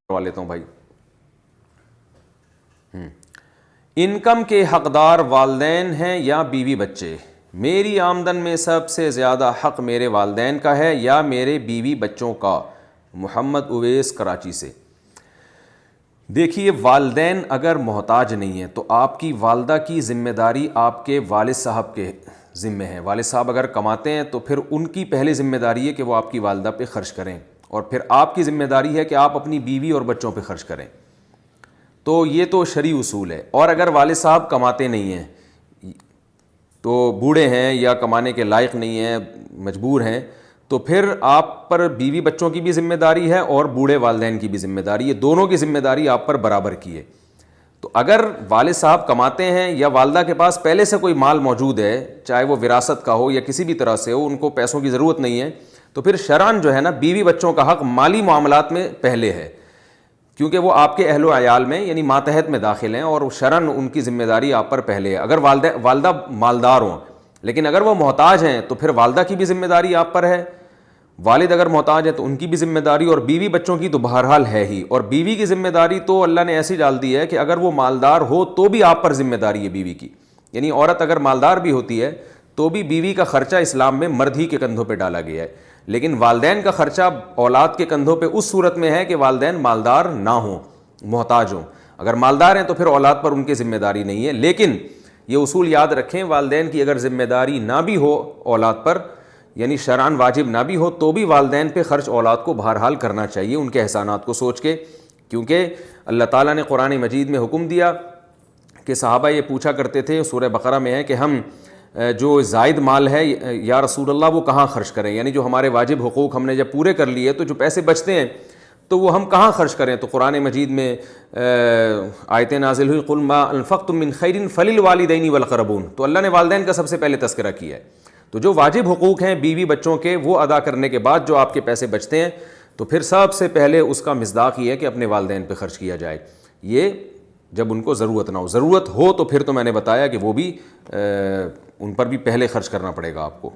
کروا لیتا ہوں بھائی. انکم کے حقدار والدین ہیں یا بیوی بچے؟ میری آمدن میں سب سے زیادہ حق میرے والدین کا ہے یا میرے بیوی بچوں کا؟ محمد اویس کراچی سے. دیکھیے والدین اگر محتاج نہیں ہیں تو آپ کی والدہ کی ذمہ داری آپ کے والد صاحب کے ذمہ ہے. والد صاحب اگر کماتے ہیں تو پھر ان کی پہلے ذمہ داری ہے کہ وہ آپ کی والدہ پہ خرچ کریں, اور پھر آپ کی ذمہ داری ہے کہ آپ اپنی بیوی اور بچوں پہ خرچ کریں. تو یہ تو شرعی اصول ہے. اور اگر والد صاحب کماتے نہیں ہیں تو بوڑھے ہیں یا کمانے کے لائق نہیں ہیں, مجبور ہیں, تو پھر آپ پر بیوی بچوں کی بھی ذمہ داری ہے اور بوڑھے والدین کی بھی ذمہ داری ہے. دونوں کی ذمہ داری آپ پر برابر کی ہے. تو اگر والد صاحب کماتے ہیں یا والدہ کے پاس پہلے سے کوئی مال موجود ہے, چاہے وہ وراثت کا ہو یا کسی بھی طرح سے ہو, ان کو پیسوں کی ضرورت نہیں ہے, تو پھر شرعاً جو ہے نا بیوی بچوں کا حق مالی معاملات میں پہلے ہے, کیونکہ وہ آپ کے اہل و عیال میں یعنی ماتحت میں داخل ہیں اور شرعاً ان کی ذمہ داری آپ پر پہلے ہے. اگر والدہ مالدار ہوں, لیکن اگر وہ محتاج ہیں تو پھر والدہ کی بھی ذمہ داری آپ پر ہے. والد اگر محتاج ہے تو ان کی بھی ذمہ داری, اور بیوی بچوں کی تو بہرحال ہے ہی. اور بیوی کی ذمہ داری تو اللہ نے ایسی ڈال دی ہے کہ اگر وہ مالدار ہو تو بھی آپ پر ذمہ داری ہے بیوی کی. یعنی عورت اگر مالدار بھی ہوتی ہے تو بھی بیوی کا خرچہ اسلام میں مرد ہی کے کندھوں پہ ڈالا گیا ہے. لیکن والدین کا خرچہ اولاد کے کندھوں پہ اس صورت میں ہے کہ والدین مالدار نہ ہوں, محتاج ہوں. اگر مالدار ہیں تو پھر اولاد پر ان کی ذمہ داری نہیں ہے. لیکن یہ اصول یاد رکھیں, والدین کی اگر ذمہ داری نہ بھی ہو اولاد پر, یعنی شرعاً واجب نہ بھی ہو, تو بھی والدین پہ خرچ اولاد کو بہرحال کرنا چاہیے ان کے احسانات کو سوچ کے. کیونکہ اللہ تعالیٰ نے قرآن مجید میں حکم دیا کہ صحابہ یہ پوچھا کرتے تھے, سورہ بقرہ میں ہے کہ ہم جو زائد مال ہے یا رسول اللہ وہ کہاں خرچ کریں, یعنی جو ہمارے واجب حقوق ہم نے جب پورے کر لیے تو جو پیسے بچتے ہیں تو وہ ہم کہاں خرچ کریں. تو قرآن مجید میں آیتیں نازل ہوئی, قل ما انفقتم من خیر فللوالدین والاقربون. تو اللہ نے والدین کا سب سے پہلے تذکرہ کیا ہے. تو جو واجب حقوق ہیں بیوی بچوں کے وہ ادا کرنے کے بعد جو آپ کے پیسے بچتے ہیں تو پھر سب سے پہلے اس کا مصداق یہ ہے کہ اپنے والدین پہ خرچ کیا جائے. یہ جب ان کو ضرورت نہ ہو, ضرورت ہو تو پھر تو میں نے بتایا کہ وہ بھی ان پر بھی پہلے خرچ کرنا پڑے گا آپ کو.